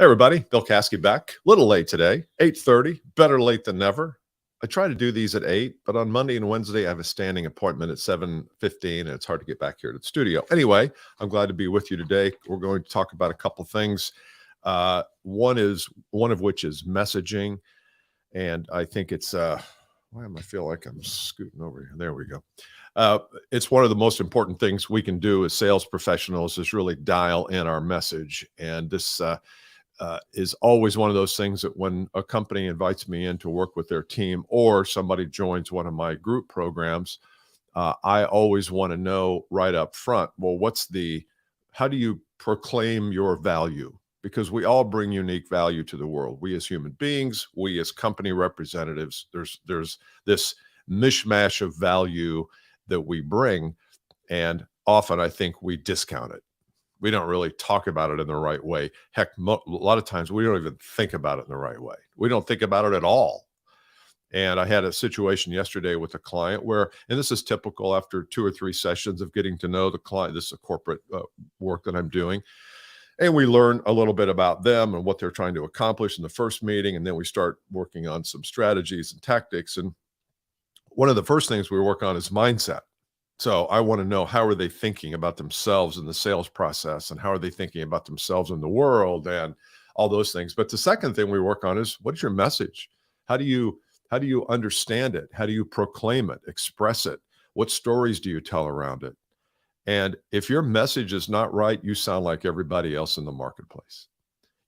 Hey everybody, Bill Caskey back. A little late today, 8:30, better late than never. I try to do these at 8, but on Monday and Wednesday I have a standing appointment at 7:15 and it's hard to get back here to the studio. Anyway, I'm glad to be with you today. We're going to talk about a couple things. One of which is messaging, and I think it's why am I feel like I'm scooting over here? There we go. It's one of the most important things we can do as sales professionals is really dial in our message. And this is always one of those things that when a company invites me in to work with their team or somebody joins one of my group programs, I always want to know right up front, well, how do you proclaim your value? Because we all bring unique value to the world. We as human beings, we as company representatives, there's this mishmash of value that we bring. And often I think we discount it. We don't really talk about it in the right way. Heck, a lot of times we don't even think about it in the right way. We don't think about it at all. And I had a situation yesterday with a client where, and this is typical after 2 or 3 sessions of getting to know the client, this is a corporate work that I'm doing. And we learn a little bit about them and what they're trying to accomplish in the first meeting. And then we start working on some strategies and tactics. And one of the first things we work on is mindset. So I want to know, how are they thinking about themselves in the sales process, and how are they thinking about themselves in the world and all those things. But the second thing we work on is, what's your message? How do you understand it? How do you proclaim it, express it? What stories do you tell around it? And if your message is not right, you sound like everybody else in the marketplace.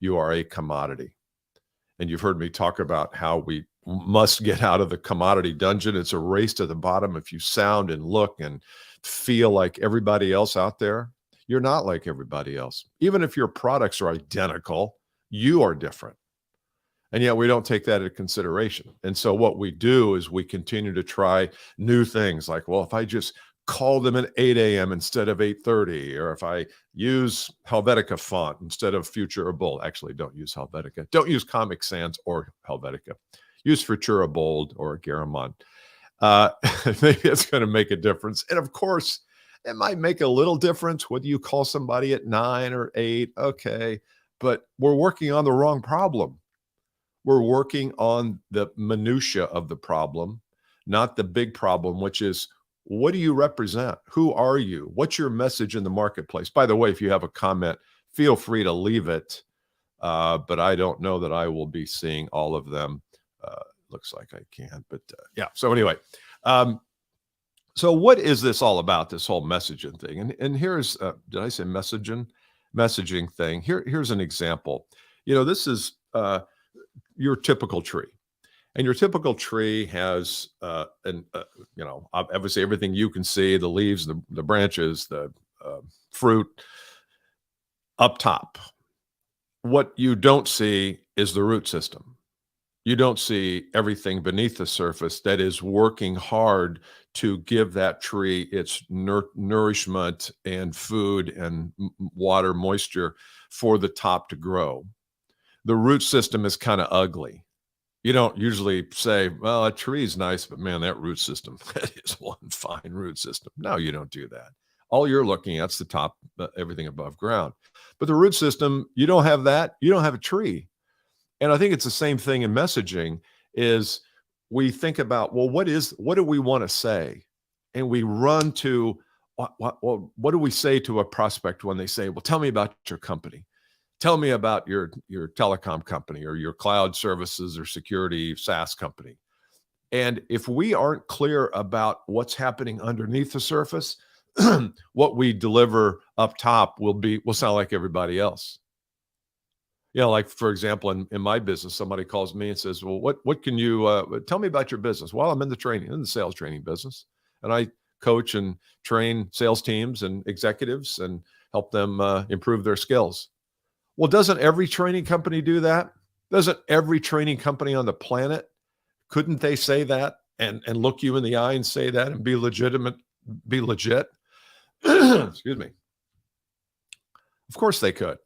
You are a commodity. And you've heard me talk about how we must get out of the commodity dungeon. It's a race to the bottom. If you sound and look and feel like everybody else out there, you're not like everybody else. Even if your products are identical, you are different. And yet we don't take that into consideration. And so what we do is we continue to try new things like, well, if I just call them at 8 a.m. instead of 8:30, or if I use Helvetica font instead of Futura Bold. Actually, don't use Helvetica. Don't use Comic Sans or Helvetica. Use Futura Bold or Garamond. Maybe it's going to make a difference. And of course, it might make a little difference whether you call somebody at 9 or 8. Okay, but we're working on the wrong problem. We're working on the minutia of the problem, not the big problem, which is, what do you represent? Who are you? What's your message in the marketplace? By the way, if you have a comment, feel free to leave it. But I don't know that I will be seeing all of them. Looks like I can, but yeah. So anyway, so what is this all about, this whole messaging thing? And here's, did I say messaging thing? Here's an example. This is your typical tree. And your typical tree has, obviously everything you can see, the leaves, the branches, the fruit up top. What you don't see is the root system. You don't see everything beneath the surface that is working hard to give that tree its nourishment and food and water, moisture for the top to grow. The root system is kind of ugly. You don't usually say, well, a tree is nice, but man, that root system, that is one fine root system. No, you don't do that. All you're looking at is the top, everything above ground. But the root system, you don't have that. You don't have a tree. And I think it's the same thing in messaging. Is we think about, well, what do we want to say? And we run to, what do we say to a prospect when they say, well, tell me about your company. Tell me about your telecom company or your cloud services or security SaaS company. And if we aren't clear about what's happening underneath the surface, what we deliver up top will sound like everybody else. Like for example, in my business, somebody calls me and says, well, what can you tell me about your business? Well, I'm in the sales training business, and I coach and train sales teams and executives and help them improve their skills. Well, doesn't every training company do that? Doesn't every training company on the planet? Couldn't they say that and look you in the eye and say that and be legitimate, be legit? Excuse me. Of course they could.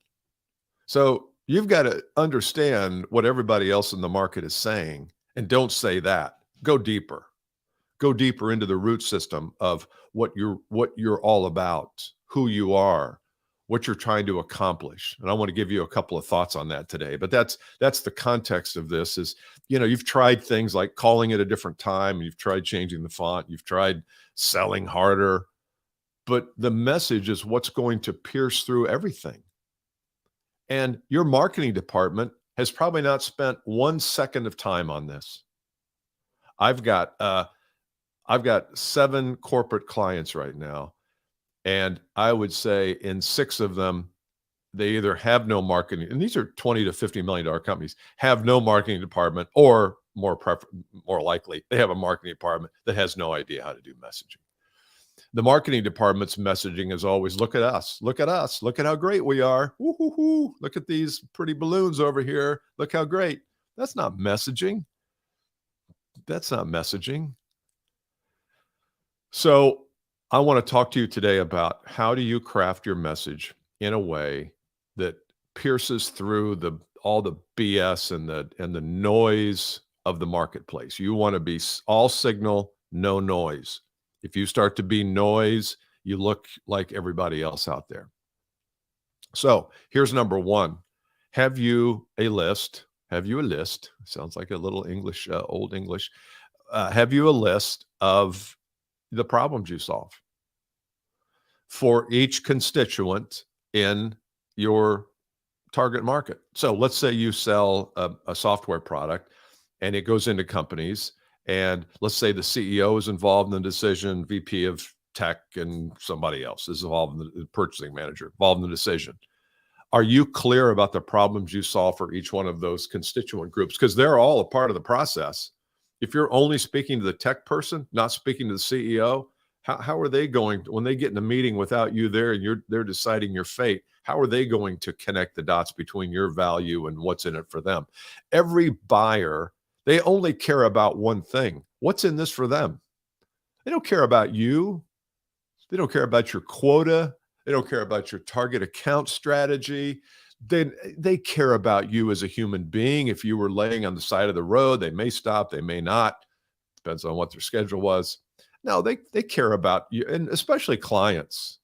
So you've got to understand what everybody else in the market is saying, and don't say that. Go deeper. Go deeper into the root system of what you're all about, who you are, what you're trying to accomplish. And I want to give you a couple of thoughts on that today. But that's the context of this is, you've tried things like calling it a different time, you've tried changing the font, you've tried selling harder, but the message is what's going to pierce through everything. And your marketing department has probably not spent 1 second of time on this. I've got 7 corporate clients right now, and I would say in 6 of them, they either have no marketing, and these are $20 to $50 million companies, have no marketing department, or more likely, they have a marketing department that has no idea how to do messaging. The marketing department's messaging is always, look at us, look at us, look at how great we are. Woo-hoo-hoo. Look at these pretty balloons over here. Look how great. That's not messaging. That's not messaging. So I want to talk to you today about how do you craft your message in a way that pierces through all the BS and the noise of the marketplace. You want to be all signal, no noise. If you start to be noise, you look like everybody else out there. So here's number 1. Have you a list? Have you a list? Sounds like a little English, old English. Have you a list of the problems you solve for each constituent in your target market? So let's say you sell a software product and it goes into companies, and let's say the CEO is involved in the decision, VP of tech and somebody else is involved in the purchasing manager, involved in the decision. Are you clear about the problems you solve for each one of those constituent groups? Because they're all a part of the process. If you're only speaking to the tech person, not speaking to the CEO, how are they going when they get in a meeting without you there and they're deciding your fate? How are they going to connect the dots between your value and what's in it for them? Every buyer, they only care about one thing. What's in this for them? They don't care about you. They don't care about your quota. They don't care about your target account strategy. They care about you as a human being. If you were laying on the side of the road, they may stop, they may not. Depends on what their schedule was. No, they care about you, and especially clients.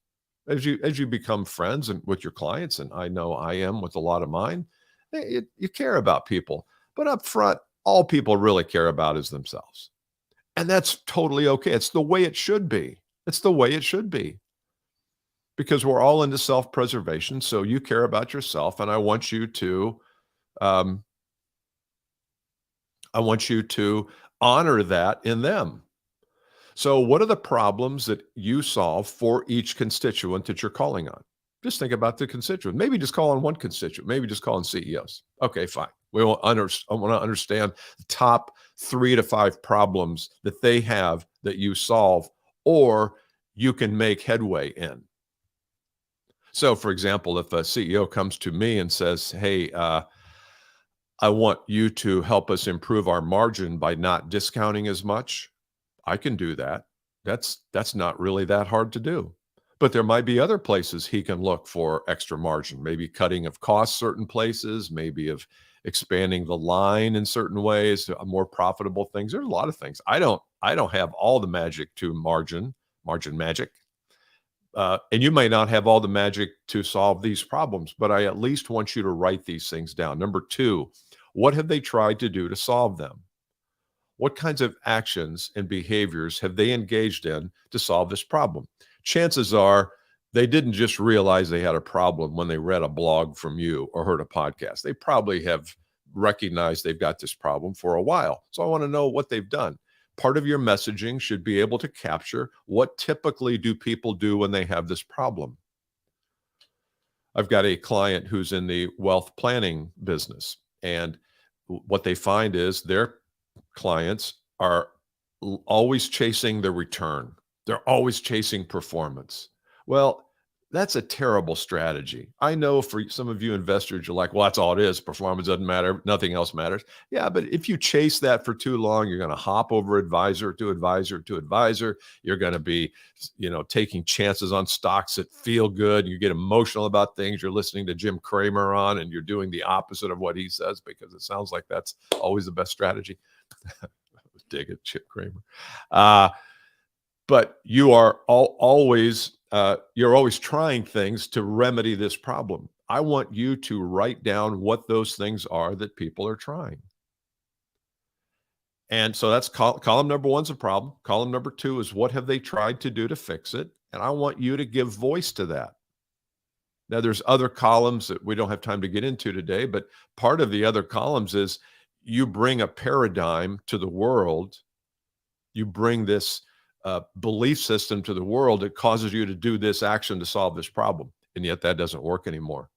As you become friends and with your clients, and I know I am with a lot of mine, you care about people. But up front, all people really care about is themselves. And that's totally okay. It's the way it should be. It's the way it should be. Because we're all into self-preservation. So you care about yourself, and I want you to honor that in them. So what are the problems that you solve for each constituent that you're calling on? Just think about the constituent. Maybe just call on one constituent. Maybe just call on CEOs. Okay, fine. I want to understand the top 3 to 5 problems that they have that you solve or you can make headway in. So, for example, if a CEO comes to me and says, hey, I want you to help us improve our margin by not discounting as much, I can do that. That's not really that hard to do. But there might be other places he can look for extra margin, maybe cutting of costs certain places, maybe of expanding the line in certain ways, more profitable things. There's a lot of things. I don't have all the magic to margin magic. And you may not have all the magic to solve these problems, but I at least want you to write these things down. Number 2, what have they tried to do to solve them? What kinds of actions and behaviors have they engaged in to solve this problem? Chances are they didn't just realize they had a problem when they read a blog from you or heard a podcast. They probably have recognized they've got this problem for a while. So I want to know what they've done. Part of your messaging should be able to capture what typically do people do when they have this problem. I've got a client who's in the wealth planning business, and what they find is their clients are always chasing the return. They're always chasing performance. Well, that's a terrible strategy. I know for some of you investors, you're like, well, that's all it is. Performance doesn't matter. Nothing else matters. Yeah, but if you chase that for too long, you're going to hop over advisor to advisor to advisor. You're going to be, taking chances on stocks that feel good. You get emotional about things. You're listening to Jim Cramer on, and you're doing the opposite of what he says because it sounds like that's always the best strategy. Dig it, Chip Cramer. But you are always you're always trying things to remedy this problem. I want you to write down what those things are that people are trying. And so that's column number one's a problem. Column number two is what have they tried to do to fix it? And I want you to give voice to that. Now, there's other columns that we don't have time to get into today, but part of the other columns is you bring a paradigm to the world. You bring this belief system to the world that causes you to do this action to solve this problem. And yet that doesn't work anymore,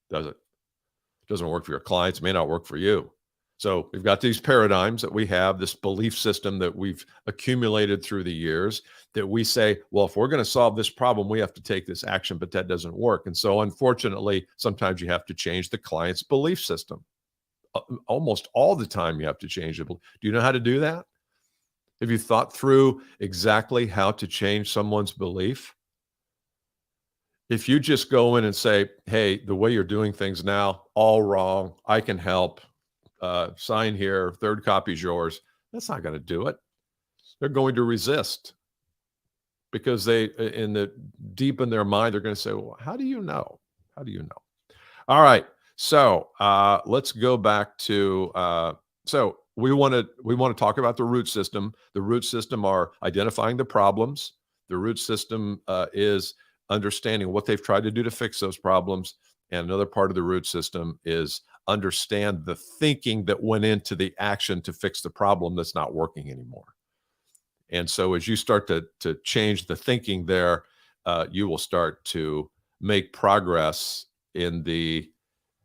does it? It doesn't work for your clients. It may not work for you. So we've got these paradigms that we have, this belief system that we've accumulated through the years that we say, well, if we're going to solve this problem, we have to take this action, but that doesn't work. And so unfortunately, sometimes you have to change the client's belief system. Almost all the time you have to change it. Do you know how to do that? Have you thought through exactly how to change someone's belief? If you just go in and say, hey, the way you're doing things now, all wrong, I can help. Sign here, third copy is yours. That's not going to do it. They're going to resist because deep in their mind, they're going to say, well, how do you know? How do you know? All right. So let's go back to, so we want to talk about the root system. The root system are identifying the problems. The root system is understanding what they've tried to do to fix those problems. And another part of the root system is understand the thinking that went into the action to fix the problem that's not working anymore. And so as you start to change the thinking there, you will start to make progress in the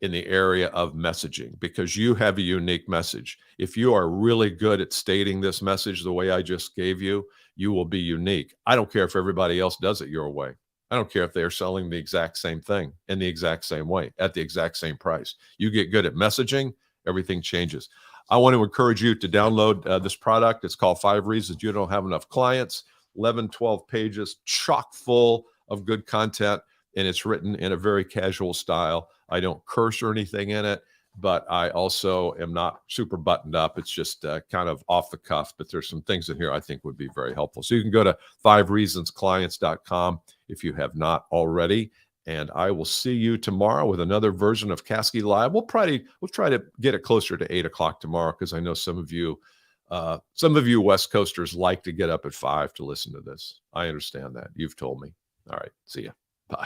area of messaging because you have a unique message. If you are really good at stating this message the way I just gave you, you will be unique. I don't care if everybody else does it your way. I don't care if they are selling the exact same thing in the exact same way at the exact same price. You get good at messaging, everything changes. I want to encourage you to download this product. It's called 5 Reasons You Don't Have Enough Clients, 11, 12 pages, chock full of good content, and it's written in a very casual style. I don't curse or anything in it, but I also am not super buttoned up. It's just kind of off the cuff, but there's some things in here I think would be very helpful. So you can go to 5reasonsclients.com if you have not already. And I will see you tomorrow with another version of Caskey Live. We'll try to get it closer to 8 o'clock tomorrow because I know some of you West Coasters like to get up at 5 to listen to this. I understand that. You've told me. All right. See ya. Bye.